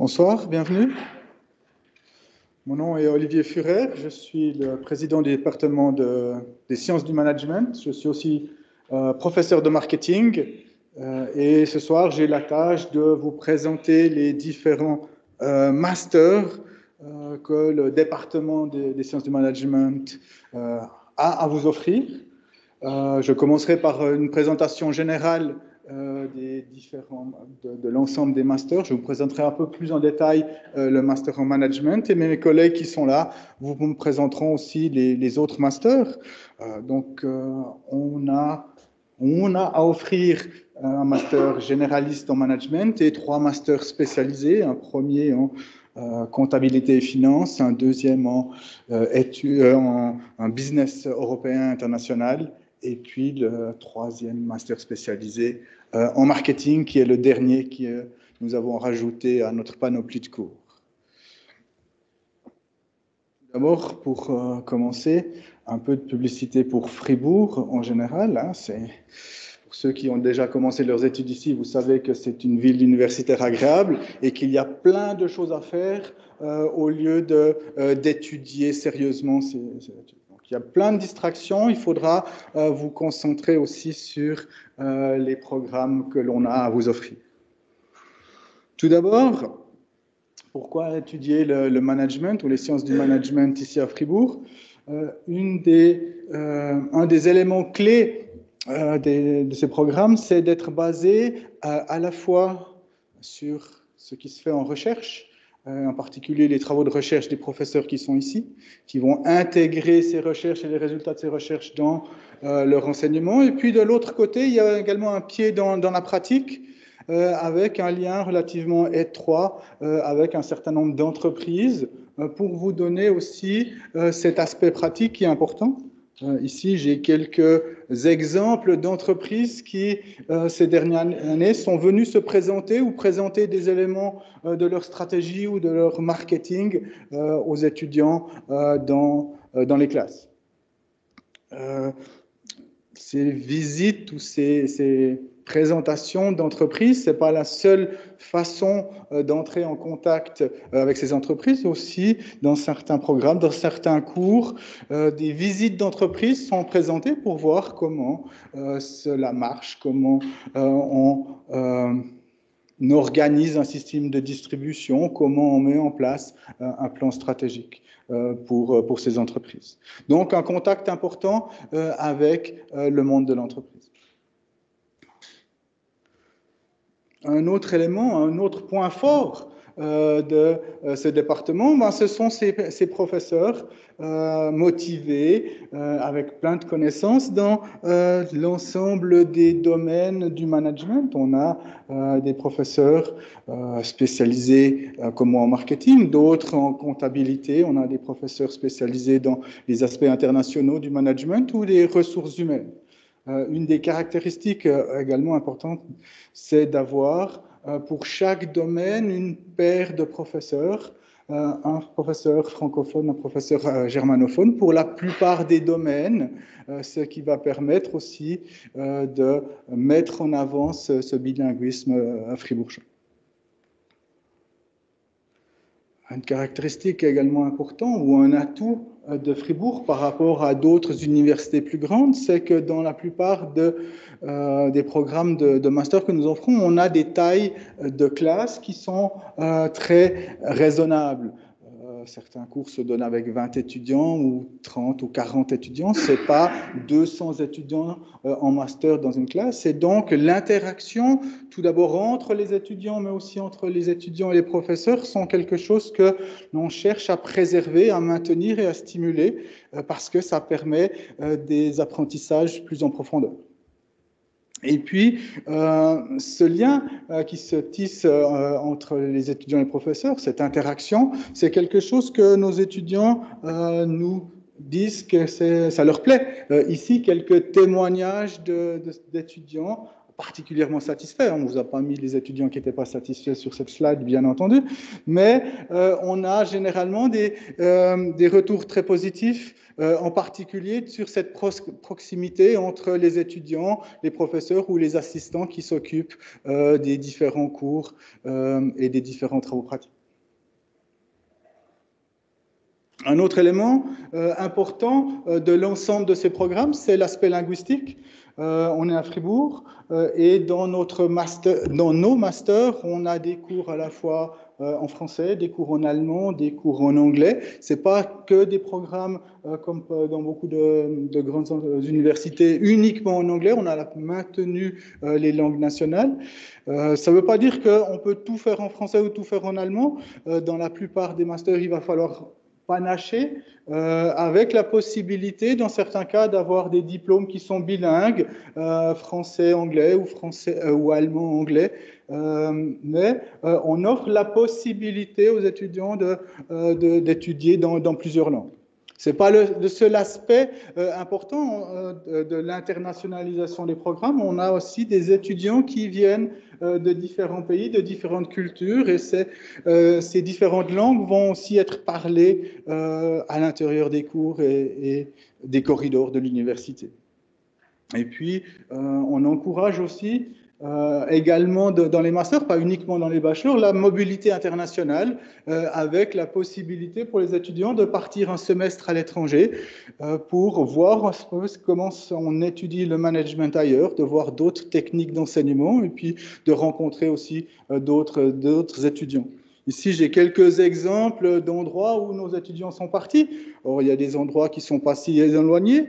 Bonsoir, bienvenue. Mon nom est Olivier Furer, je suis le président du département des sciences du management. Je suis aussi professeur de marketing et ce soir, j'ai la tâche de vous présenter les différents masters que le département des sciences du management a à vous offrir. Je commencerai par une présentation générale de l'ensemble des masters. Je vous présenterai un peu plus en détail le master en management et mes collègues qui sont là vous me présenteront aussi les autres masters. On a à offrir un master généraliste en management et 3 masters spécialisés. Un premier en comptabilité et finance, un deuxième en business européen international, et puis le 3e master spécialisé en marketing, qui est le dernier que nous avons rajouté à notre panoplie de cours. D'abord, pour commencer, un peu de publicité pour Fribourg en général. Pour ceux qui ont déjà commencé leurs études ici, vous savez que c'est une ville universitaire agréable et qu'il y a plein de choses à faire au lieu d'étudier sérieusement ces études. Il y a plein de distractions, il faudra vous concentrer aussi sur les programmes que l'on a à vous offrir. Tout d'abord, pourquoi étudier le management ou les sciences du management ici à Fribourg? Un des éléments clés de ces programmes, c'est d'être basé à la fois sur ce qui se fait en recherche, en particulier les travaux de recherche des professeurs qui sont ici, qui vont intégrer ces recherches et les résultats de ces recherches dans leur enseignement. Et puis de l'autre côté, il y a également un pied dans la pratique, avec un lien relativement étroit avec un certain nombre d'entreprises pour vous donner aussi cet aspect pratique qui est important. Ici, j'ai quelques exemples d'entreprises qui, ces dernières années, sont venues se présenter ou présenter des éléments de leur stratégie ou de leur marketing aux étudiants dans les classes. Ces visites ou ces présentations d'entreprises, ce n'est pas la seule façon d'entrer en contact avec ces entreprises. Aussi, dans certains programmes, dans certains cours, des visites d'entreprises sont présentées pour voir comment cela marche, comment on organise un système de distribution, comment on met en place un plan stratégique pour ces entreprises. Donc, un contact important avec le monde de l'entreprise. Un autre élément, un autre point fort de ce département, ce sont ces professeurs motivés, avec plein de connaissances dans l'ensemble des domaines du management. On a des professeurs spécialisés comme en marketing, d'autres en comptabilité. On a des professeurs spécialisés dans les aspects internationaux du management ou des ressources humaines. Une des caractéristiques également importantes, c'est d'avoir pour chaque domaine une paire de professeurs, un professeur francophone, un professeur germanophone pour la plupart des domaines, ce qui va permettre aussi de mettre en avant ce bilinguisme fribourgeois. Une caractéristique également importante ou un atout de Fribourg par rapport à d'autres universités plus grandes, c'est que dans la plupart des programmes de master que nous offrons, on a des tailles de classe qui sont très raisonnables. Certains cours se donnent avec 20 étudiants ou 30 ou 40 étudiants. Ce n'est pas 200 étudiants en master dans une classe. Et donc, l'interaction, tout d'abord entre les étudiants, mais aussi entre les étudiants et les professeurs, sont quelque chose que l'on cherche à préserver, à maintenir et à stimuler, parce que ça permet des apprentissages plus en profondeur. Et puis, ce lien qui se tisse entre les étudiants et les professeurs, cette interaction, c'est quelque chose que nos étudiants nous disent que ça leur plaît. Ici, quelques témoignages d'étudiants particulièrement satisfaits. On ne vous a pas mis les étudiants qui n'étaient pas satisfaits sur cette slide, bien entendu, mais on a généralement des retours très positifs, en particulier sur cette proximité entre les étudiants, les professeurs ou les assistants qui s'occupent des différents cours et des différents travaux pratiques. Un autre élément important de l'ensemble de ces programmes, c'est l'aspect linguistique. On est à Fribourg et dans nos masters, on a des cours à la fois en français, des cours en allemand, des cours en anglais. Ce n'est pas que des programmes comme dans beaucoup de grandes universités uniquement en anglais. On a maintenu les langues nationales. Ça ne veut pas dire qu'on peut tout faire en français ou tout faire en allemand. Dans la plupart des masters, il va falloir panaché, avec la possibilité, dans certains cas, d'avoir des diplômes qui sont bilingues, français-anglais ou, ou allemand-anglais. Mais on offre la possibilité aux étudiants d'étudier dans plusieurs langues. Ce n'est pas le seul aspect important de l'internationalisation des programmes. On a aussi des étudiants qui viennent de différents pays, de différentes cultures, et ces différentes langues vont aussi être parlées à l'intérieur des cours et des corridors de l'université. Et puis, on encourage aussi également dans les masters, pas uniquement dans les bachelors, la mobilité internationale avec la possibilité pour les étudiants de partir un semestre à l'étranger pour voir comment on étudie le management ailleurs, de voir d'autres techniques d'enseignement et puis de rencontrer aussi d'autres étudiants. Ici, j'ai quelques exemples d'endroits où nos étudiants sont partis. Or, il y a des endroits qui ne sont pas si éloignés,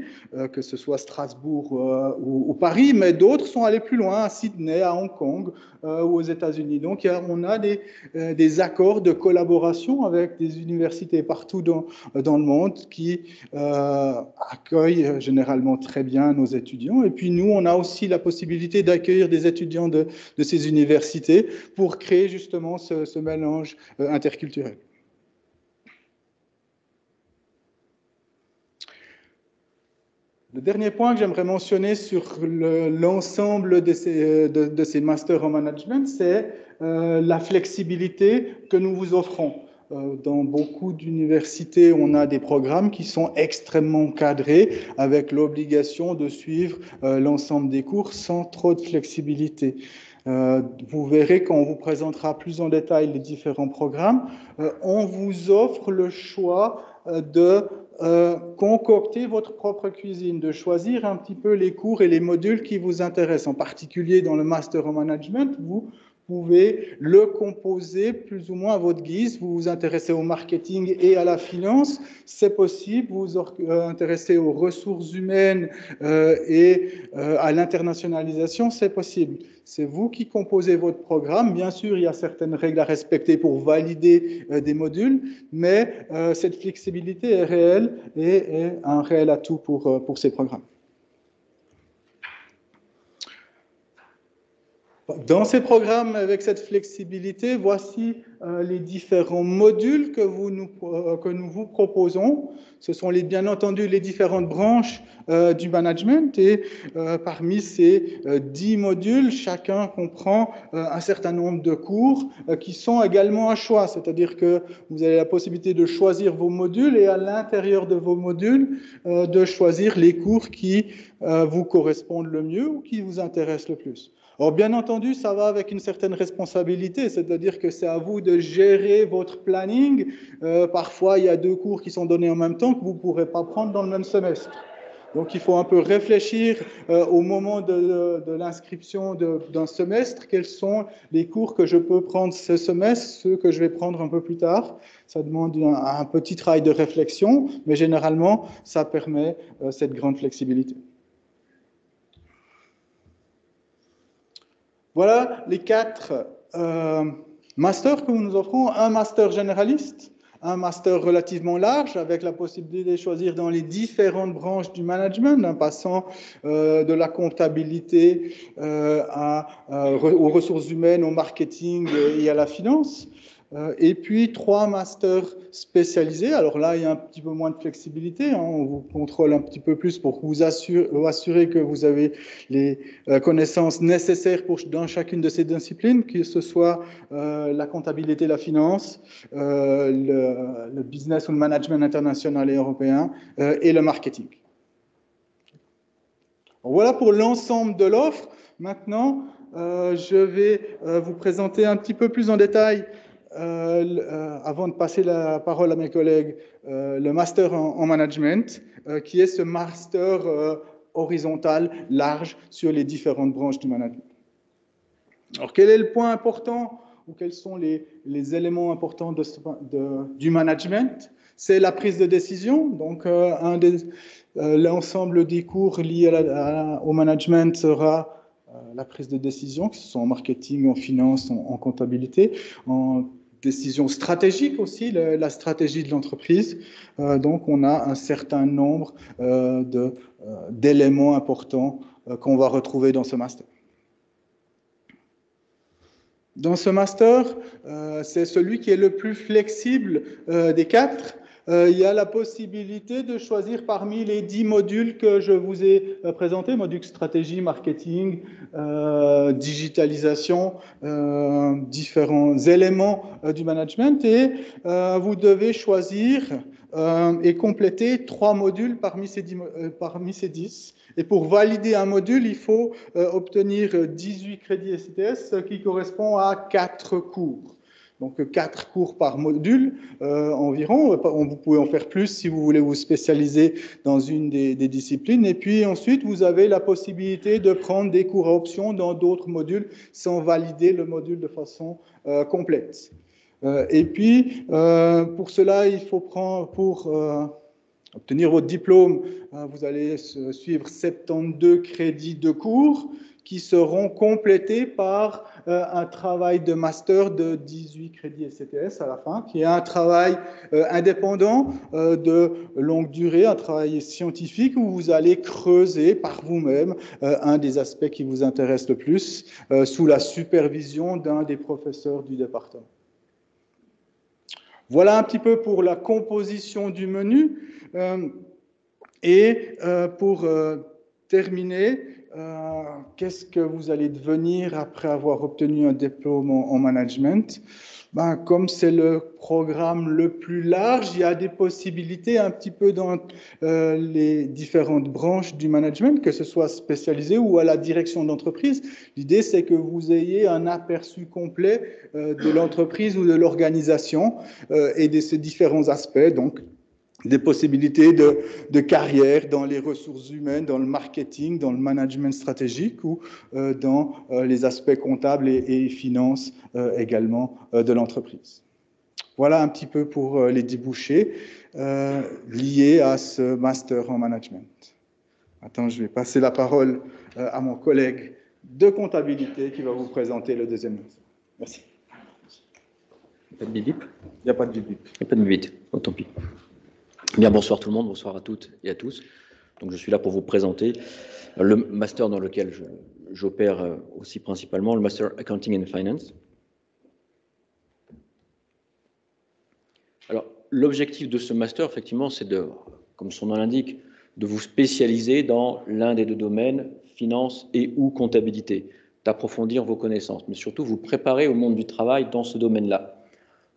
que ce soit Strasbourg ou Paris, mais d'autres sont allés plus loin, à Sydney, à Hong Kong ou aux États-Unis. Donc, on a des accords de collaboration avec des universités partout dans le monde qui accueillent généralement très bien nos étudiants. Et puis, nous, on a aussi la possibilité d'accueillir des étudiants de ces universités pour créer justement ce mélange interculturel. Le dernier point que j'aimerais mentionner sur l'ensemble de ces masters en management, c'est la flexibilité que nous vous offrons. Dans beaucoup d'universités, on a des programmes qui sont extrêmement cadrés avec l'obligation de suivre l'ensemble des cours sans trop de flexibilité. Vous verrez quand on vous présentera plus en détail les différents programmes, on vous offre le choix de concocter votre propre cuisine, de choisir un petit peu les cours et les modules qui vous intéressent. En particulier dans le Master en Management, vous pouvez le composer plus ou moins à votre guise. Vous vous intéressez au marketing et à la finance, c'est possible. Vous vous intéressez aux ressources humaines et à l'internationalisation, c'est possible. C'est vous qui composez votre programme. Bien sûr, il y a certaines règles à respecter pour valider des modules, mais cette flexibilité est réelle et est un réel atout pour ces programmes. Dans ces programmes, avec cette flexibilité, voici les différents modules que nous vous proposons. Ce sont bien entendu les différentes branches du management et parmi ces 10 modules, chacun comprend un certain nombre de cours qui sont également à choix, c'est-à-dire que vous avez la possibilité de choisir vos modules et à l'intérieur de vos modules de choisir les cours qui vous correspondent le mieux ou qui vous intéressent le plus. Or, bien entendu, ça va avec une certaine responsabilité, c'est-à-dire que c'est à vous de gérer votre planning. Parfois, il y a 2 cours qui sont donnés en même temps que vous ne pourrez pas prendre dans le même semestre. Donc, il faut un peu réfléchir au moment de l'inscription d'un semestre, quels sont les cours que je peux prendre ce semestre, ceux que je vais prendre un peu plus tard. Ça demande un petit travail de réflexion, mais généralement, ça permet cette grande flexibilité. Voilà les 4 masters que nous offrons. Un master généraliste, un master relativement large avec la possibilité de choisir dans les différentes branches du management, en passant de la comptabilité aux ressources humaines, au marketing et à la finance. Et puis 3 masters spécialisés. Alors là, il y a un petit peu moins de flexibilité. On vous contrôle un petit peu plus pour vous assurer que vous avez les connaissances nécessaires dans chacune de ces disciplines, que ce soit la comptabilité, la finance, le business ou le management international et européen, et le marketing. Voilà pour l'ensemble de l'offre. Maintenant, je vais vous présenter un petit peu plus en détail, avant de passer la parole à mes collègues, le master en management, qui est ce master horizontal, large, sur les différentes branches du management. Alors, quel est le point important ou quels sont les éléments importants du management? C'est la prise de décision. Donc, l'ensemble des cours liés au management sera la prise de décision, que ce soit en marketing, en finance, en comptabilité, en décision stratégique aussi, la stratégie de l'entreprise. Donc, on a un certain nombre d'éléments importants qu'on va retrouver dans ce master. Dans ce master, c'est celui qui est le plus flexible des 4. Il y a la possibilité de choisir parmi les 10 modules que je vous ai présentés, modules stratégie, marketing, digitalisation, différents éléments du management, et vous devez choisir et compléter 3 modules parmi ces 10. Et pour valider un module, il faut obtenir 18 crédits ECTS, ce qui correspond à 4 cours. Donc 4 cours par module environ. Vous pouvez en faire plus si vous voulez vous spécialiser dans une des disciplines. Et puis ensuite, vous avez la possibilité de prendre des cours à option dans d'autres modules sans valider le module de façon complète. Et puis, pour cela, il faut prendre pour obtenir votre diplôme, vous allez suivre 72 crédits de cours qui seront complétés par un travail de master de 18 crédits ECTS à la fin, qui est un travail indépendant de longue durée, un travail scientifique où vous allez creuser par vous-même un des aspects qui vous intéresse le plus, sous la supervision d'un des professeurs du département. Voilà un petit peu pour la composition du menu. Et pour terminer, qu'est-ce que vous allez devenir après avoir obtenu un diplôme en management? Comme c'est le programme le plus large, il y a des possibilités un petit peu dans les différentes branches du management, que ce soit spécialisé ou à la direction d'entreprise. L'idée, c'est que vous ayez un aperçu complet de l'entreprise ou de l'organisation et de ces différents aspects, donc des possibilités de carrière dans les ressources humaines, dans le marketing, dans le management stratégique ou dans les aspects comptables et finances également de l'entreprise. Voilà un petit peu pour les débouchés liés à ce master en management. Maintenant, je vais passer la parole à mon collègue de comptabilité qui va vous présenter le deuxième master. Merci. Pas de bip-bip ? Il n'y a pas de bip-bip. Il n'y a pas de bip-bip, oh, tant pis. Bien, bonsoir tout le monde, bonsoir à toutes et à tous. Donc, je suis là pour vous présenter le master dans lequel j'opère aussi principalement, le Master Accounting and Finance. Alors, l'objectif de ce master, effectivement, c'est de, comme son nom l'indique, de vous spécialiser dans l'un des 2 domaines, finance et ou comptabilité, d'approfondir vos connaissances, mais surtout vous préparer au monde du travail dans ce domaine-là.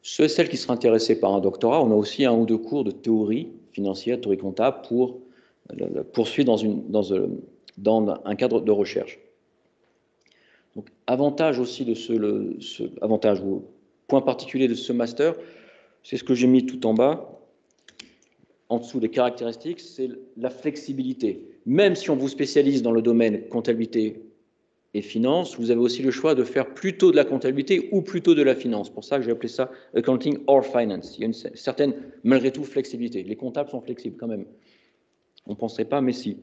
Ceux et celles qui seraient intéressés par un doctorat, on a aussi 1 ou 2 cours de théorie financière, théorie comptable, pour poursuivre dans un cadre de recherche. Donc, avantage aussi de avantage ou point particulier de ce master, c'est ce que j'ai mis tout en bas, en dessous des caractéristiques, c'est la flexibilité. Même si on vous spécialise dans le domaine comptabilité et finance, vous avez aussi le choix de faire plutôt de la comptabilité ou plutôt de la finance. C'est pour ça que j'ai appelé ça Accounting or Finance. Il y a une certaine, malgré tout, flexibilité. Les comptables sont flexibles quand même. On ne penserait pas, mais si.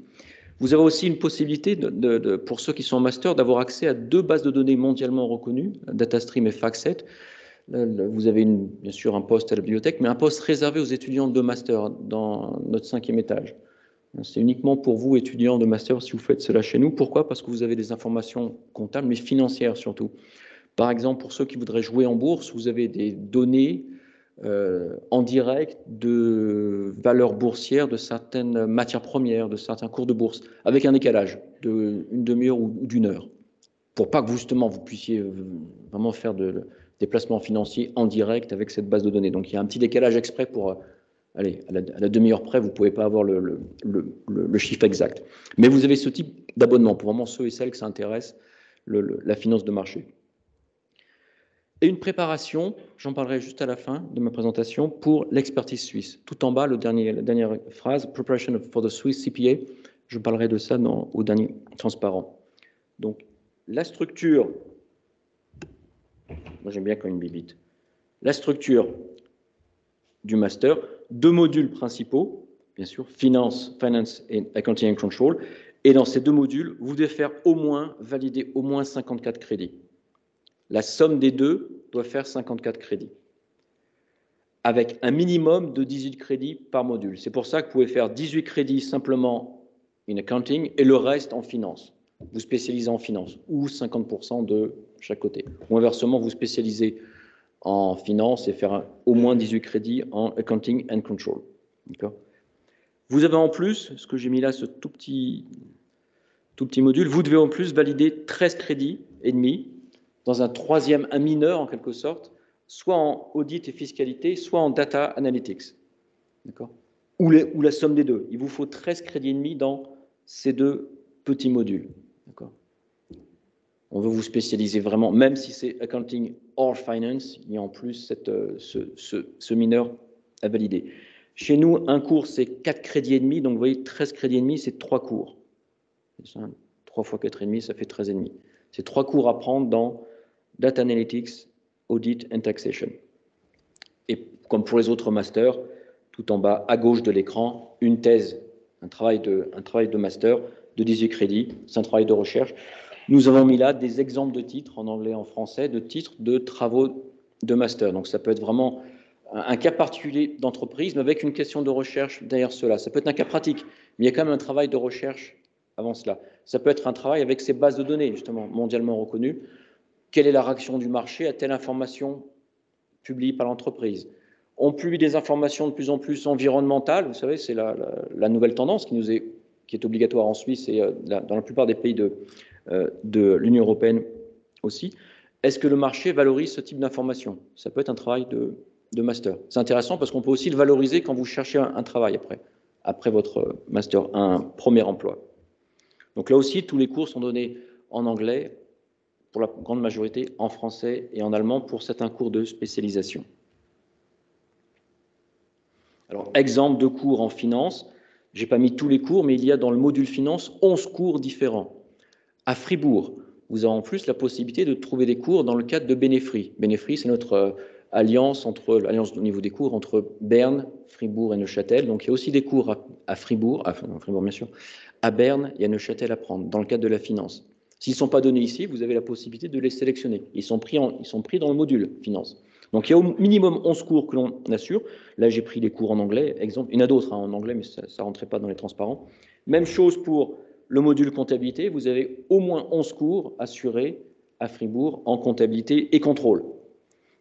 Vous avez aussi une possibilité, pour ceux qui sont en master, d'avoir accès à 2 bases de données mondialement reconnues, DataStream et FactSet. Vous avez bien sûr un poste à la bibliothèque, mais un poste réservé aux étudiants de master dans notre 5e étage. C'est uniquement pour vous, étudiants de master, si vous faites cela chez nous. Pourquoi ? Parce que vous avez des informations comptables, mais financières surtout. Par exemple, pour ceux qui voudraient jouer en bourse, vous avez des données en direct de valeurs boursières de certaines matières premières, de certains cours de bourse, avec un décalage d'une demi-heure ou d'une heure, pour pas que justement vous puissiez vraiment faire des placements financiers en direct avec cette base de données. Donc il y a un petit décalage exprès pour, allez, à la demi-heure près, vous ne pouvez pas avoir le chiffre exact. Mais vous avez ce type d'abonnement pour vraiment ceux et celles que ça intéresse, la finance de marché. Et une préparation, j'en parlerai juste à la fin de ma présentation, pour l'expertise suisse. Tout en bas, la dernière phrase, Preparation for the Swiss CPA, je parlerai de ça au dernier transparent. Donc, la structure, moi j'aime bien quand une bibite, la structure du master, 2 modules principaux, bien sûr, Finance and Accounting and Control, et dans ces 2 modules, vous devez faire valider au moins 54 crédits. La somme des deux doit faire 54 crédits, avec un minimum de 18 crédits par module. C'est pour ça que vous pouvez faire 18 crédits simplement in accounting et le reste en finance. Vous spécialisez en finance, ou 50% de chaque côté. Ou inversement, vous spécialisez en finance et faire au moins 18 crédits en accounting and control. Vous avez en plus, ce que j'ai mis là, ce tout petit module, vous devez en plus valider 13 crédits et demi dans un troisième, un mineur en quelque sorte, soit en audit et fiscalité, soit en data analytics. D'accord ? Ou la somme des deux. Il vous faut 13 crédits et demi dans ces 2 petits modules. D'accord ? On veut vous spécialiser vraiment, même si c'est accounting or finance, il y a en plus ce mineur à valider. Chez nous, un cours, c'est 4 crédits et demi, donc vous voyez, 13 crédits et demi, c'est 3 cours. 3 fois 4 et demi, ça fait 13 et demi. C'est 3 cours à prendre dans Data Analytics, Audit and Taxation. Et comme pour les autres masters, tout en bas, à gauche de l'écran, une thèse, un travail de master de 18 crédits, c'est un travail de recherche. Nous avons mis là des exemples de titres, en anglais et en français, de titres de travaux de master. Donc ça peut être vraiment un cas particulier d'entreprise, mais avec une question de recherche derrière cela. Ça peut être un cas pratique, mais il y a quand même un travail de recherche avant cela. Ça peut être un travail avec ces bases de données, justement, mondialement reconnues. Quelle est la réaction du marché à telle information publiée par l'entreprise? On publie des informations de plus en plus environnementales, vous savez, c'est la nouvelle tendance qui est obligatoire en Suisse et dans la plupart des pays de l'Union européenne aussi. Est-ce que le marché valorise ce type d'information? Ça peut être un travail de master. C'est intéressant parce qu'on peut aussi le valoriser quand vous cherchez un travail après votre master, un premier emploi. Donc là aussi, tous les cours sont donnés en anglais, pour la grande majorité en français et en allemand pour certains cours de spécialisation. Alors, exemple de cours en finance, je n'ai pas mis tous les cours, mais il y a dans le module finance 11 cours différents. À Fribourg, vous avez en plus la possibilité de trouver des cours dans le cadre de Benefri. Benefri, c'est notre alliance au niveau des cours entre Berne, Fribourg et Neuchâtel. Donc, il y a aussi des cours à Fribourg, bien sûr, à Berne et à Neuchâtel à prendre dans le cadre de la finance. S'ils ne sont pas donnés ici, vous avez la possibilité de les sélectionner. Ils sont pris dans le module finance. Donc, il y a au minimum 11 cours que l'on assure. Là, j'ai pris les cours en anglais. Exemple, il y en a d'autres en anglais, mais ça ne rentrait pas dans les transparents. Même chose pour le module comptabilité. Vous avez au moins 11 cours assurés à Fribourg en comptabilité et contrôle.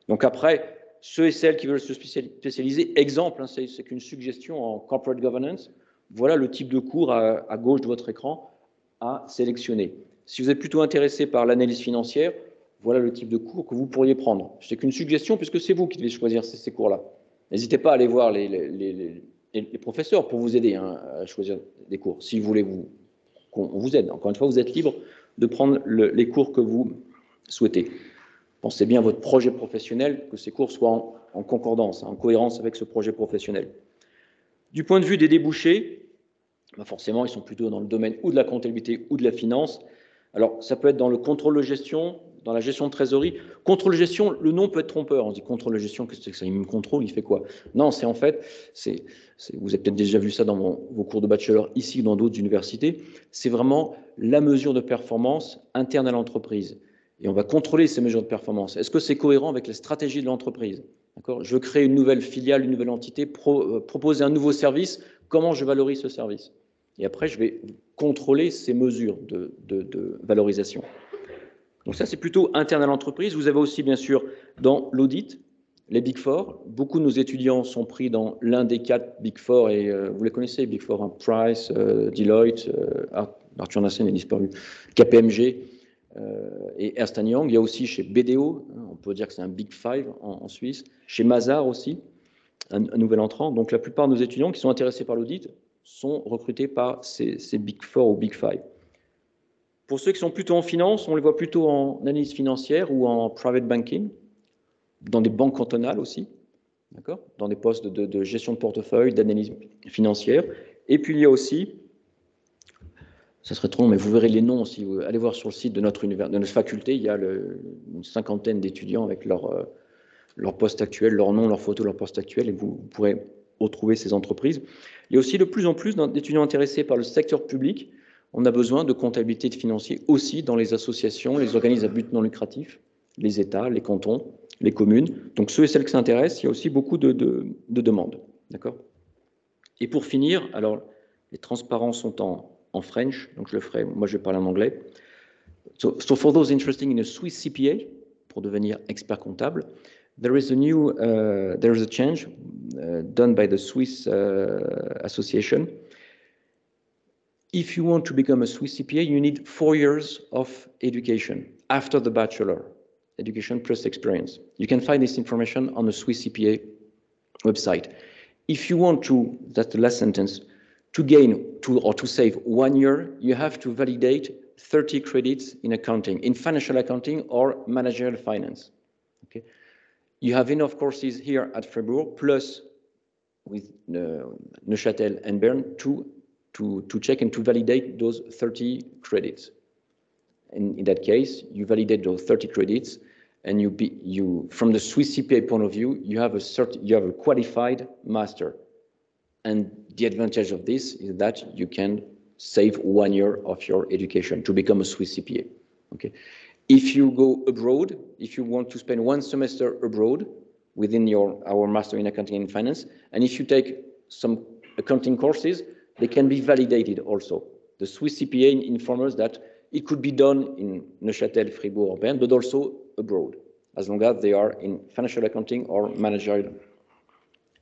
Donc après, ceux et celles qui veulent se spécialiser, exemple, c'est qu'une suggestion en corporate governance. Voilà le type de cours à gauche de votre écran à sélectionner. Si vous êtes plutôt intéressé par l'analyse financière, voilà le type de cours que vous pourriez prendre. C'est qu'une suggestion puisque c'est vous qui devez choisir ces cours-là. N'hésitez pas à aller voir les professeurs pour vous aider à choisir des cours. Si vous voulez qu'on vous aide. Encore une fois, vous êtes libre de prendre les cours que vous souhaitez. Pensez bien à votre projet professionnel, que ces cours soient en concordance, en cohérence avec ce projet professionnel. Du point de vue des débouchés, forcément, ils sont plutôt dans le domaine ou de la comptabilité ou de la finance. Alors, ça peut être dans le contrôle de gestion, dans la gestion de trésorerie. Contrôle de gestion, le nom peut être trompeur. On dit contrôle de gestion, qu'est-ce que c'est que ça? Il me contrôle, il fait quoi? Non, c'est en fait, vous avez peut-être déjà vu ça dans vos cours de bachelor ici ou dans d'autres universités, c'est vraiment la mesure de performance interne à l'entreprise. Et on va contrôler ces mesures de performance. Est-ce que c'est cohérent avec la stratégie de l'entreprise? D'accord? Je crée une nouvelle filiale, une nouvelle entité, proposer un nouveau service. Comment je valorise ce service? Et après, je vais contrôler ces mesures de valorisation. Donc ça, c'est plutôt interne à l'entreprise. Vous avez aussi, bien sûr, dans l'audit, les Big Four. Beaucoup de nos étudiants sont pris dans l'un des 4 Big Four, et vous les connaissez, Big Four, hein, Price, Deloitte, Arthur Andersen est disparu, KPMG et Ernst & Young. Il y a aussi chez BDO, on peut dire que c'est un Big Five en Suisse, chez Mazars aussi, un nouvel entrant. Donc la plupart de nos étudiants qui sont intéressés par l'audit sont recrutés par ces Big Four ou Big Five. Pour ceux qui sont plutôt en finance, on les voit plutôt en analyse financière ou en private banking, dans des banques cantonales aussi, d'accord, dans des postes de gestion de portefeuille, d'analyse financière. Et puis il y a aussi, ça serait trop long, mais vous verrez les noms si vous allez voir sur le site de notre faculté, il y a une 50aine d'étudiants avec leur poste actuel, leur nom, leur photo, leur poste actuel, et vous pourrez retrouver ces entreprises. Il y a aussi de plus en plus d'étudiants intéressés par le secteur public. On a besoin de comptabilité de financiers aussi dans les associations, les organismes à but non lucratif, les États, les cantons, les communes. Donc ceux et celles qui s'intéressent, il y a aussi beaucoup de demandes. D'accord ? Et pour finir, alors les transparents sont en French, donc je le ferai, moi je vais parler en anglais. So for those interested in a Swiss CPA, pour devenir expert comptable, there is a change done by the Swiss Association. If you want to become a Swiss CPA, you need 4 years of education after the bachelor, education plus experience. You can find this information on the Swiss CPA website. If you want to, that's the last sentence, to gain or to save 1 year, you have to validate 30 credits in accounting, in financial accounting or managerial finance. Okay? You have enough courses here at Fribourg, plus with Neuchâtel and Bern to check and to validate those 30 credits. And in that case, you validate those 30 credits, and you from the Swiss CPA point of view, you have a qualified master. And the advantage of this is that you can save 1 year of your education to become a Swiss CPA. Okay. If you go abroad, if you want to spend 1 semester abroad within our Master in Accounting and Finance, and if you take some accounting courses, they can be validated also. The Swiss CPA informs us that it could be done in Neuchâtel, Fribourg, or Bern, but also abroad, as long as they are in financial accounting or managerial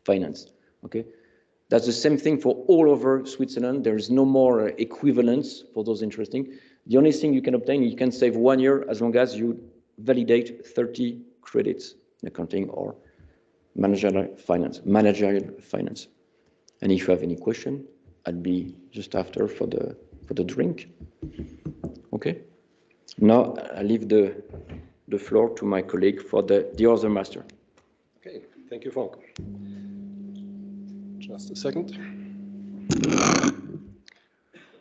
finance. Okay, that's the same thing for all over Switzerland. There is no more equivalence for those interesting. The only thing you can obtain, you can save 1 year as long as you validate 30 credits in accounting or managerial finance. And if you have any question, I'll be just after for the drink. Okay. Now I leave the floor to my colleague for the other master. Okay, thank you, Frank. Just a second.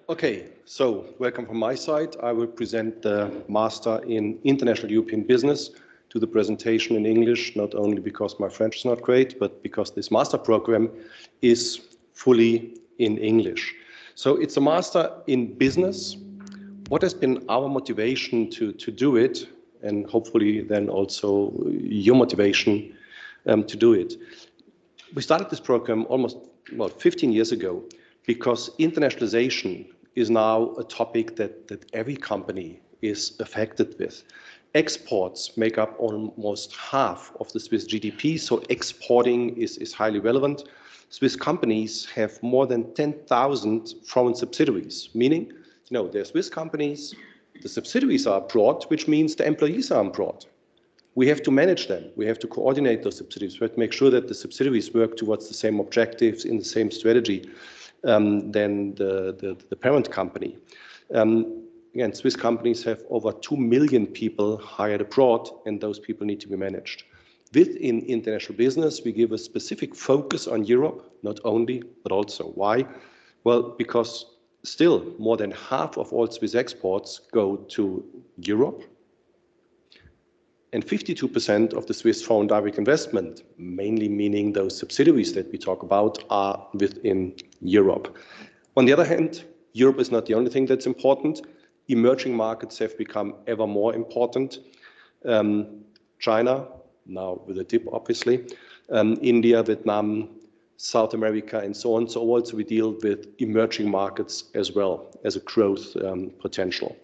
Okay, so welcome from my side. I will present the Master in International European Business to the presentation in English, not only because my French is not great, but because this master program is fully in English. So it's a Master in Business. What has been our motivation to do it, and hopefully then also your motivation to do it? We started this program almost 15 years ago because internationalization is now a topic that every company is affected with. Exports make up almost half of the Swiss GDP, so exporting is highly relevant. Swiss companies have more than 10,000 foreign subsidiaries, meaning, they're Swiss companies, the subsidiaries are abroad, which means the employees are abroad. We have to manage them. We have to coordinate those subsidiaries. We have to make sure that the subsidiaries work towards the same objectives in the same strategy than the parent company. Again, Swiss companies have over 2 million people hired abroad, and those people need to be managed. Within international business, we give a specific focus on Europe, not only, but also. Why? Well, because still more than half of all Swiss exports go to Europe, and 52% of the Swiss foreign direct investment, mainly meaning those subsidiaries that we talk about, are within Europe. On the other hand, Europe is not the only thing that's important. Emerging markets have become ever more important. China, now with a dip, obviously, India, Vietnam, South America, and so on. So also we deal with emerging markets as well as a growth potential.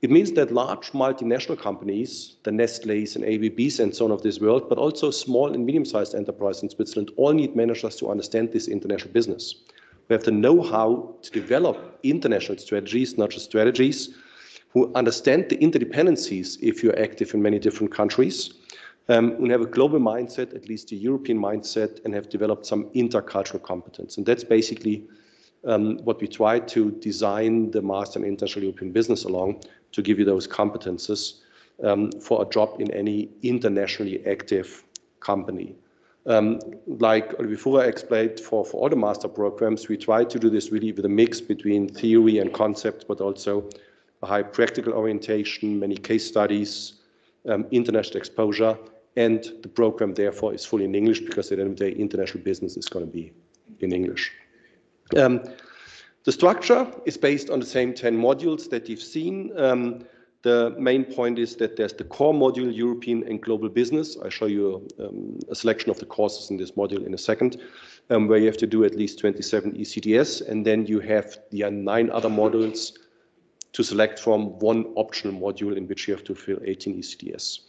It means that large multinational companies, the Nestlés and ABBs and so on of this world, but also small and medium-sized enterprises in Switzerland, all need managers to understand this international business. We have to know how to develop international strategies, not just strategies, who understand the interdependencies if you're active in many different countries, who have a global mindset, at least a European mindset, and have developed some intercultural competence. And that's basically what we try to design the Master in International European Business along, to give you those competences for a job in any internationally active company. Like Olivier Fourer explained, for all the master programs, we try to do this really with a mix between theory and concept, but also a high practical orientation, many case studies, international exposure, and the program therefore is fully in English, because at the end of the day, international business is going to be in English. The structure is based on the same 10 modules that you've seen. The main point is that there's the core module, European and Global Business. I'll show you a selection of the courses in this module in a second, where you have to do at least 27 ECTS, and then you have the 9 other modules to select from, one optional module in which you have to fill 18 ECTS.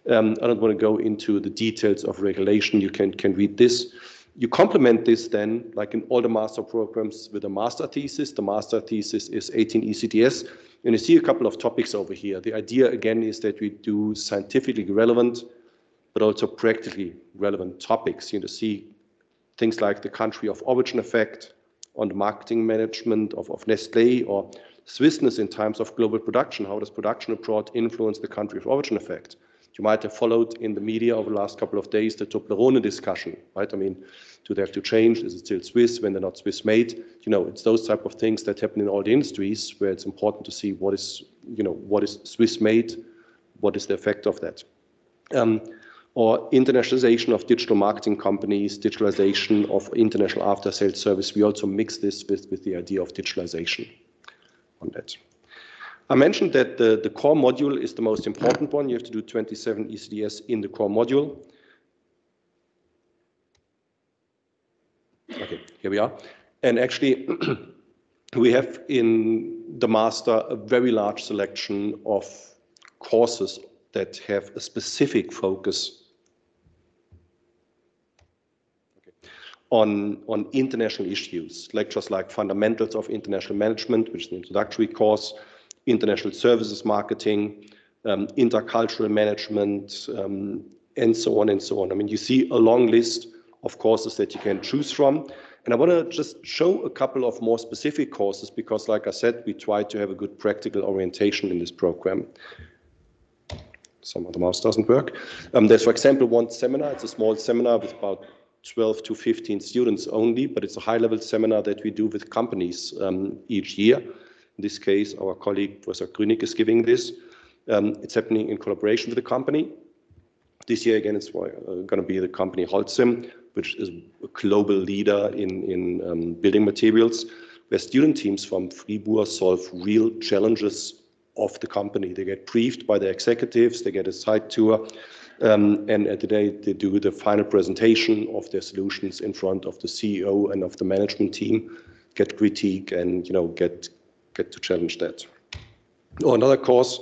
I don't want to go into the details of regulation. You can read this. You complement this then, like in all the master programs, with a master thesis. The master thesis is 18 ECTS. And you see a couple of topics over here. The idea, again, is that we do scientifically relevant, but also practically relevant topics. You see things like the country of origin effect on the marketing management of Nestlé, or Swissness in times of global production. How does production abroad influence the country of origin effect? You might have followed in the media over the last couple of days the Toblerone discussion, right? I mean, do they have to change? Is it still Swiss when they're not Swiss made? It's those type of things that happen in all the industries, where it's important to see what is Swiss made, what is the effect of that. Or internationalization of digital marketing companies, digitalization of international after-sales service. We also mix this with the idea of digitalization on that. I mentioned that the core module is the most important one. You have to do 27 ECTS in the core module. Okay, here we are. And actually, we have in the master a very large selection of courses that have a specific focus on international issues. Lectures like Fundamentals of International Management, which is an introductory course, International Services Marketing, Intercultural Management, and so on and so on. I mean, you see a long list of courses that you can choose from. And I want to just show a couple of more specific courses, because like I said, we try to have a good practical orientation in this program. Some of the mouse doesn't work. There's, for example, one seminar. It's a small seminar with about 12 to 15 students only, but it's a high-level seminar that we do with companies each year. In this case, our colleague, Professor Grünig, is giving this. It's happening in collaboration with the company. This year, again, it's going to be the company Holcim, which is a global leader in building materials, where student teams from Fribourg solve real challenges of the company. They get briefed by the executives, they get a site tour, and at the day they do the final presentation of their solutions in front of the CEO and of the management team, get critique, and get to challenge that. Or another course,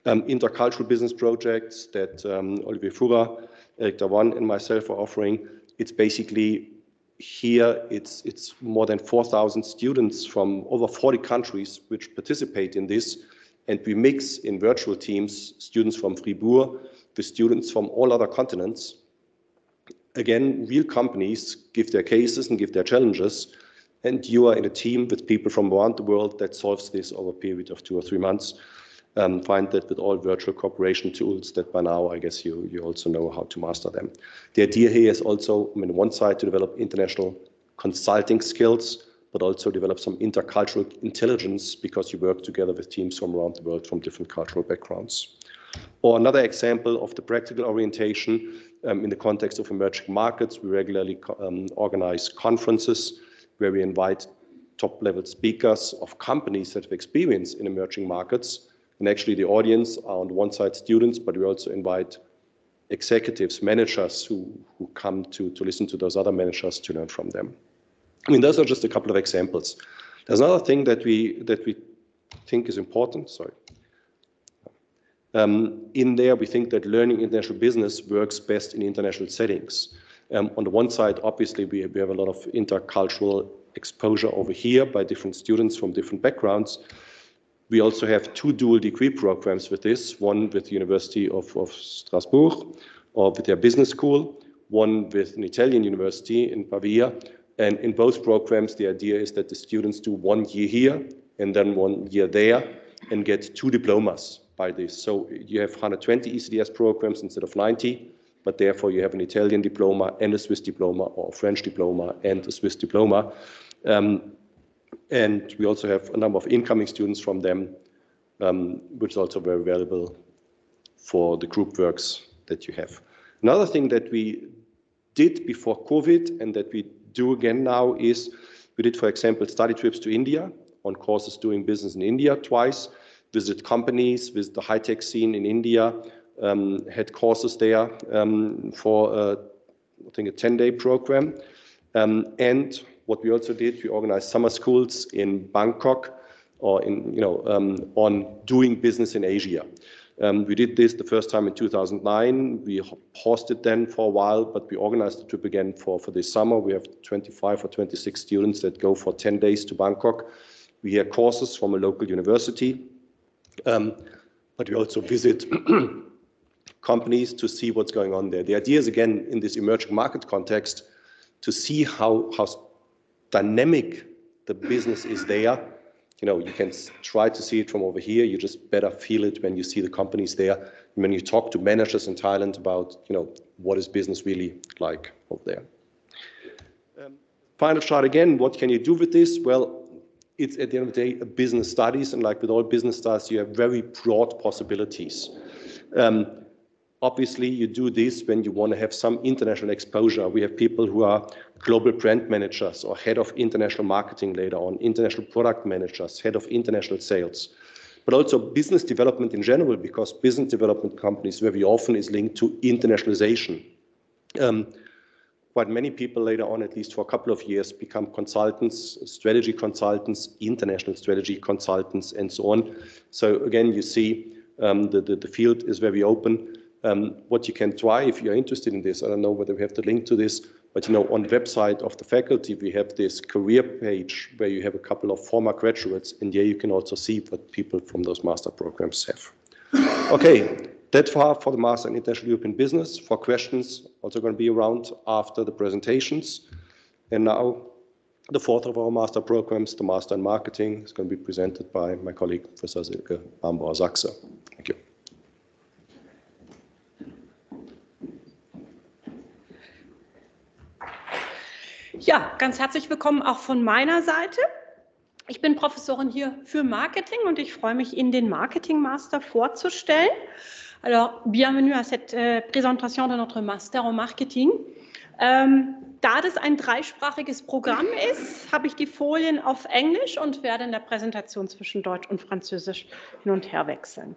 intercultural business projects that Olivier Fourer, Eric Dawan, and myself are offering. It's basically here, it's more than 4,000 students from over 40 countries which participate in this, and we mix in virtual teams students from Fribourg, the students from all other continents. Again, real companies give their cases and give their challenges, and you are in a team with people from around the world that solves this over a period of 2 or 3 months. Find that with all virtual cooperation tools that by now, I guess you also know how to master them. The idea here is also, on one side, to develop international consulting skills, but also develop some intercultural intelligence, because you work together with teams from around the world from different cultural backgrounds. Or another example of the practical orientation in the context of emerging markets, we regularly organize conferences where we invite top-level speakers of companies that have experience in emerging markets. And actually the audience are on one side students, but we also invite executives, managers who come to listen to those other managers to learn from them. I mean, those are just a couple of examples. There's another thing that we think is important, In there, we think that learning international business works best in international settings. On the one side, obviously, we have a lot of intercultural exposure over here by different students from different backgrounds. We also have 2 dual degree programs with this, one with the University of Strasbourg, or with their business school, one with an Italian university in Pavia. And in both programs, the idea is that the students do 1 year here and then 1 year there and get 2 diplomas by this. So you have 120 ECDS programs instead of 90, but therefore you have an Italian diploma and a Swiss diploma, or a French diploma and a Swiss diploma. And we also have a number of incoming students from them, which is also very valuable for the group works that you have. Another thing that we did before COVID and that we do again now is we did, for example, study trips to India on courses doing business in India twice, visit companies, visit the high-tech scene in India, had courses there for, I think, a 10-day program. And what we also did, we organized summer schools in Bangkok or in, on doing business in Asia. We did this the first time in 2009. We paused it then for a while, but we organized the trip again for this summer. We have 25 or 26 students that go for 10 days to Bangkok. We hear courses from a local university, but we also visit companies to see what's going on there. The idea is, again, in this emerging market context, to see how dynamic the business is there. You can try to see it from over here. You just better feel it when you see the companies there. When you talk to managers in Thailand about, what is business really like over there. Final chart again, what can you do with this? Well, it's at the end of the day a business studies, and like with all business studies, you have very broad possibilities. Obviously, you do this when you want to have some international exposure. We have people who are global brand managers or head of international marketing later on, international product managers, head of international sales, but also business development in general, because business development companies very often is linked to internationalization. Quite many people later on, at least for a couple of years, become consultants, strategy consultants, international strategy consultants, and so on. So again, you see the field is very open. What you can try if you're interested in this, I don't know whether we have the link to this, but on the website of the faculty, we have this career page where you have a couple of former graduates, and there you can also see what people from those master programs have. Okay, that far for the Master in International European Business. For questions, also going to be around after the presentations. And now, the fourth of our master programs, the Master in Marketing, is going to be presented by my colleague, Professor Silke Bambauer-Sachse. Thank you. Ja, ganz herzlich willkommen auch von meiner Seite. Ich bin Professorin hier für Marketing und ich freue mich, Ihnen den Marketing Master vorzustellen. Alors, bienvenue à cette présentation de notre Master en Marketing. Da das ein dreisprachiges Programm ist, habe ich die Folien auf Englisch und werde in der Präsentation zwischen Deutsch und Französisch hin und her wechseln.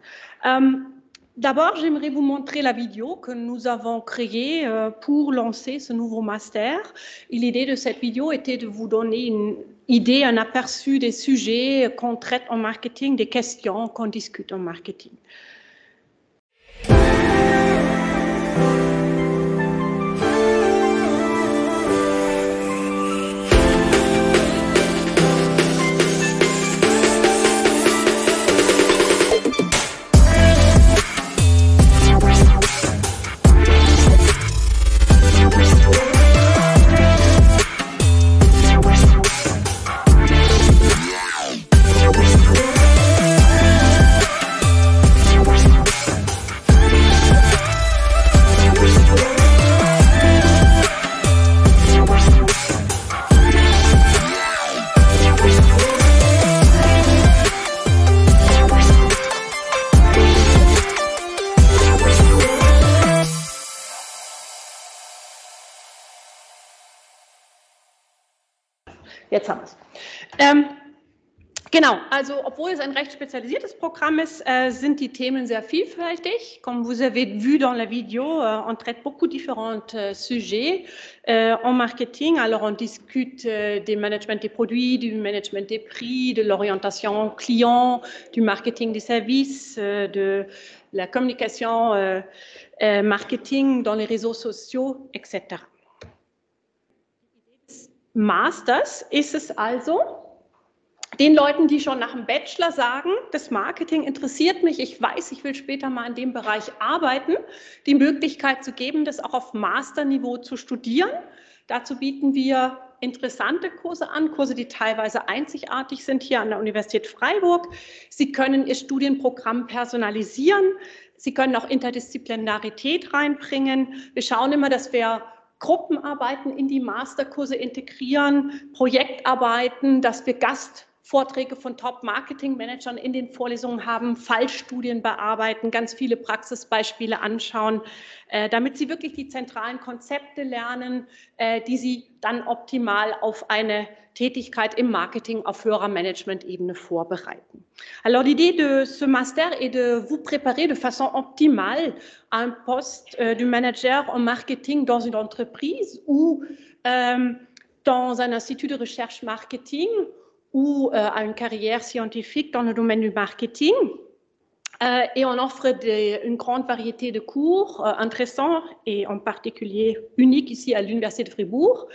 D'abord, j'aimerais vous montrer la vidéo que nous avons créée pour lancer ce nouveau master. Et l'idée de cette vidéo était de vous donner une idée, un aperçu des sujets qu'on traite en marketing, des questions qu'on discute en marketing. Jetzt haben wir es. Genau, also obwohl es ein recht spezialisiertes Programm ist, sind die Themen sehr vielfältig. Comme vous avez vu dans la vidéo, on traite beaucoup différents sujets en marketing. Alors on discute du management des produits, du management des prix, de l'orientation client, du marketing des services, de la communication marketing dans les réseaux sociaux, etc. Masters ist es also, den Leuten, die schon nach dem Bachelor sagen, das Marketing interessiert mich, ich weiß, ich will später mal in dem Bereich arbeiten, die Möglichkeit zu geben, das auch auf Masterniveau zu studieren. Dazu bieten wir interessante Kurse an, Kurse, die teilweise einzigartig sind hier an der Universität Freiburg. Sie können Ihr Studienprogramm personalisieren, Sie können auch Interdisziplinarität reinbringen. Wir schauen immer, dass wir Gruppenarbeiten in die Masterkurse integrieren, Projektarbeiten, dass wir Gastvorträge von Top-Marketing-Managern in den Vorlesungen haben, Fallstudien bearbeiten, ganz viele Praxisbeispiele anschauen, damit Sie wirklich die zentralen Konzepte lernen, die Sie dann optimal auf eine Tätigkeit im Marketing auf höherer Management-Ebene vorbereiten. Alors l'idée de ce master est de vous préparer de façon optimale à un poste du manager en marketing dans une entreprise ou dans un institut de recherche marketing ou à une carrière scientifique dans le domaine du marketing. Et on offre une grande variété de cours intéressants et en particulier uniques ici à l'Université de Fribourg.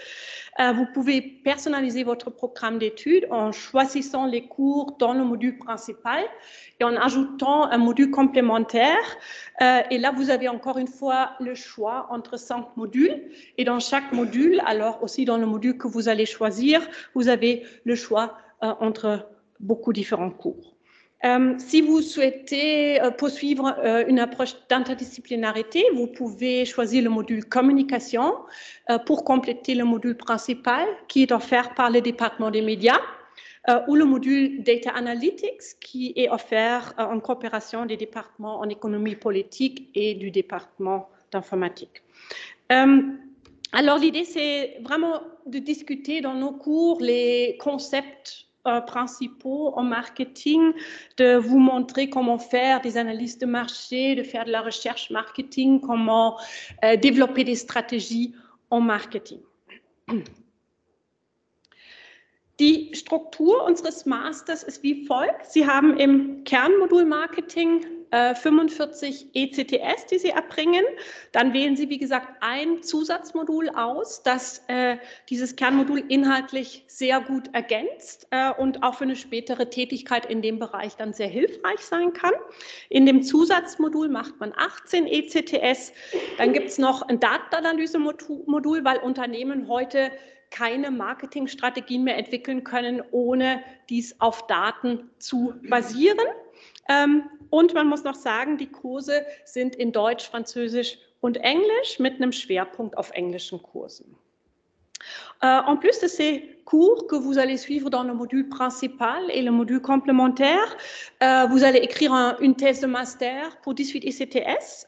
Vous pouvez personnaliser votre programme d'études en choisissant les cours dans le module principal et en ajoutant un module complémentaire. Et là, vous avez encore une fois le choix entre 5 modules. Et dans chaque module, alors aussi dans le module que vous allez choisir, vous avez le choix entre beaucoup différents cours. Si vous souhaitez poursuivre une approche d'interdisciplinarité, vous pouvez choisir le module communication pour compléter le module principal qui est offert par le département des médias ou le module Data Analytics qui est offert en coopération des départements en économie politique et du département d'informatique. Alors l'idée, c'est vraiment de discuter dans nos cours les concepts principaux en marketing, de vous montrer comment faire des analyses de marché, de faire de la recherche marketing, comment développer des stratégies en marketing. Die Struktur unseres Masters ist wie folgt. Sie haben im Kernmodul Marketing 45 ECTS, die Sie erbringen. Dann wählen Sie, wie gesagt, ein Zusatzmodul aus, das dieses Kernmodul inhaltlich sehr gut ergänzt und auch für eine spätere Tätigkeit in dem Bereich dann sehr hilfreich sein kann. In dem Zusatzmodul macht man 18 ECTS. Dann gibt es noch ein Datenanalyse-Modul, weil Unternehmen heute keine Marketingstrategien mehr entwickeln können, ohne dies auf Daten zu basieren. Und man muss noch sagen, die Kurse sind in Deutsch, Französisch und Englisch mit einem Schwerpunkt auf englischen Kursen. En plus de ces cours que vous allez suivre dans le module principal et le module complémentaire, vous allez écrire une thèse de master pour 18 ECTS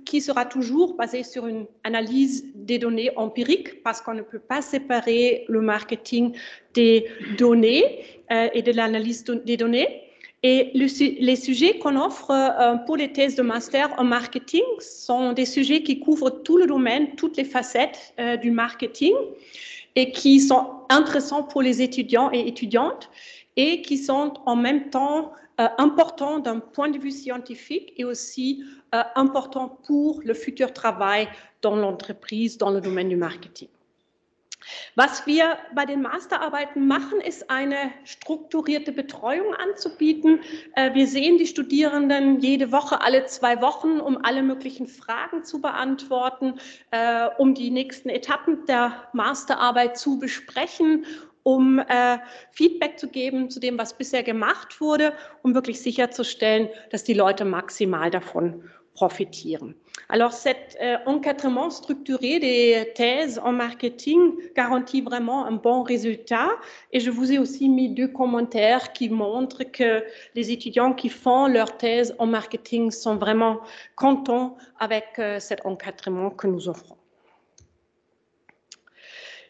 qui sera toujours basée sur une analyse des données empiriques parce qu'on ne peut pas séparer le marketing des données et de l'analyse des données. Et les sujets qu'on offre pour les thèses de master en marketing sont des sujets qui couvrent tout le domaine, toutes les facettes du marketing et qui sont intéressants pour les étudiants et étudiantes et qui sont en même temps importants d'un point de vue scientifique et aussi importants pour le futur travail dans l'entreprise, dans le domaine du marketing. Was wir bei den Masterarbeiten machen, ist eine strukturierte Betreuung anzubieten. Wir sehen die Studierenden jede Woche, alle 2 Wochen, um alle möglichen Fragen zu beantworten, um die nächsten Etappen der Masterarbeit zu besprechen, um Feedback zu geben zu dem, was bisher gemacht wurde, um wirklich sicherzustellen, dass die Leute maximal davon profitieren. Alors cet encadrement structuré des thèses en marketing garantit vraiment un bon résultat et je vous ai aussi mis 2 commentaires qui montrent que les étudiants qui font leur thèse en marketing sont vraiment contents avec cet encadrement que nous offrons.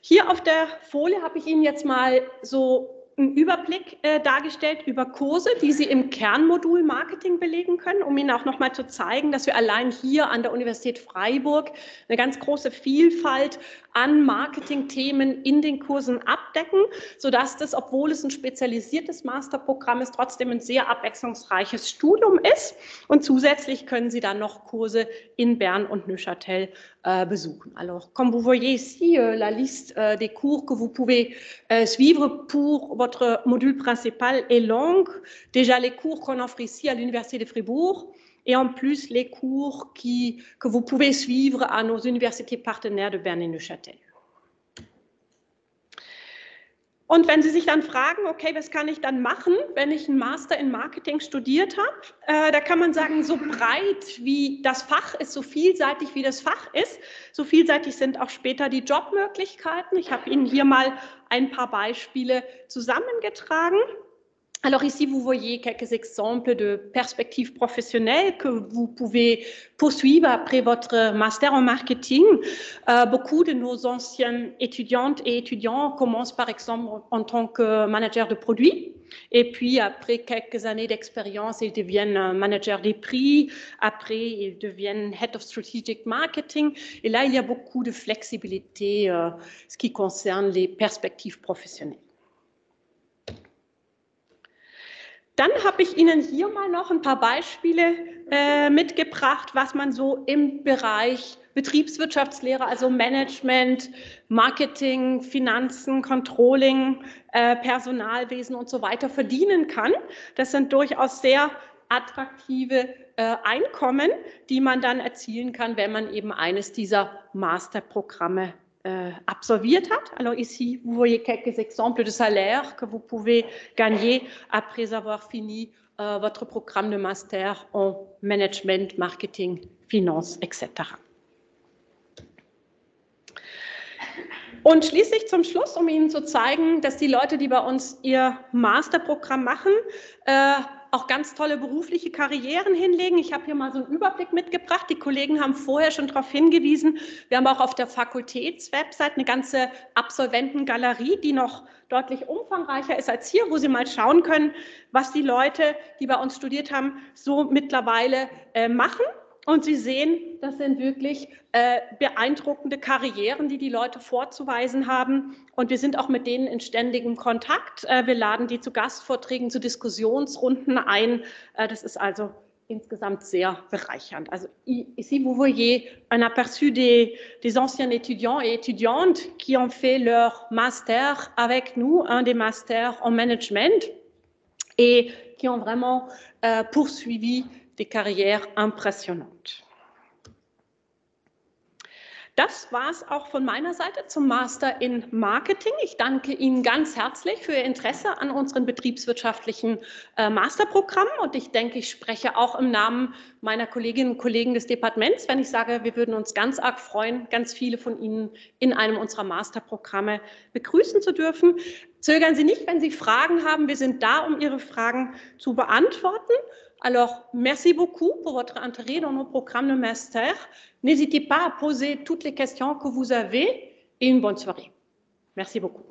Hier auf der Folie habe ich Ihnen jetzt mal so einen Überblick dargestellt über Kurse, die Sie im Kernmodul Marketing belegen können, um Ihnen auch noch mal zu zeigen, dass wir allein hier an der Universität Freiburg eine ganz große Vielfalt an Marketingthemen in den Kursen abbilden. abdecken, sodass das, obwohl es ein spezialisiertes Masterprogramm ist, trotzdem ein sehr abwechslungsreiches Studium ist. Und zusätzlich können Sie dann noch Kurse in Bern und Neuchâtel besuchen. Alors, comme vous voyez ici, la liste des cours que vous pouvez suivre pour votre module principal est longue. Déjà, les cours qu'on offre ici à l'Université de Fribourg et en plus les cours que vous pouvez suivre à nos universités partenaires de Bern et Neuchâtel. Und wenn Sie sich dann fragen, okay, was kann ich dann machen, wenn ich einen Master in Marketing studiert habe, da kann man sagen, so breit wie das Fach ist, so vielseitig wie das Fach ist, so vielseitig sind auch später die Jobmöglichkeiten. Ich habe Ihnen hier mal ein paar Beispiele zusammengetragen. Alors ici, vous voyez quelques exemples de perspectives professionnelles que vous pouvez poursuivre après votre master en marketing. Beaucoup de nos anciennes étudiantes et étudiants commencent par exemple en tant que manager de produits. Et puis après quelques années d'expérience, ils deviennent manager des prix. Après, ils deviennent head of strategic marketing. Et là, il y a beaucoup de flexibilité ce qui concerne les perspectives professionnelles. Dann habe ich Ihnen hier mal noch ein paar Beispiele mitgebracht, was man so im Bereich Betriebswirtschaftslehre, also Management, Marketing, Finanzen, Controlling, Personalwesen und so weiter verdienen kann. Das sind durchaus sehr attraktive Einkommen, die man dann erzielen kann, wenn man eben eines dieser Masterprogramme absolviert hat. Alors ici, vous voyez quelques exemples de salaires que vous pouvez gagner après avoir fini votre programme de master en Management, Marketing, Finance, etc. Und schließlich zum Schluss, um Ihnen zu zeigen, dass die Leute, die bei uns ihr Masterprogramm machen, auch ganz tolle berufliche Karrieren hinlegen. Ich habe hier mal so einen Überblick mitgebracht. Die Kollegen haben vorher schon darauf hingewiesen. Wir haben auch auf der Fakultätswebsite eine ganze Absolventengalerie, die noch deutlich umfangreicher ist als hier, wo Sie mal schauen können, was die Leute, die bei uns studiert haben, so mittlerweile machen. Und Sie sehen, das sind wirklich beeindruckende Karrieren, die die Leute vorzuweisen haben. Und wir sind auch mit denen in ständigem Kontakt. Wir laden die zu Gastvorträgen, zu Diskussionsrunden ein. Das ist also insgesamt sehr bereichernd. Also ici, vous voyez un aperçu des anciens étudiants et étudiantes qui ont fait leur master avec nous, un des masters en management, et qui ont vraiment poursuivi des carrières impressionnantes. Das war es auch von meiner Seite zum Master in Marketing. Ich danke Ihnen ganz herzlich für Ihr Interesse an unseren betriebswirtschaftlichen Masterprogrammen und ich denke, ich spreche auch im Namen meiner Kolleginnen und Kollegen des Departements, wenn ich sage, wir würden uns ganz arg freuen, ganz viele von Ihnen in einem unserer Masterprogramme begrüßen zu dürfen. Zögern Sie nicht, wenn Sie Fragen haben. Wir sind da, um Ihre Fragen zu beantworten. Alors, merci beaucoup pour votre intérêt dans nos programmes de master. N'hésitez pas à poser toutes les questions que vous avez et une bonne soirée. Merci beaucoup.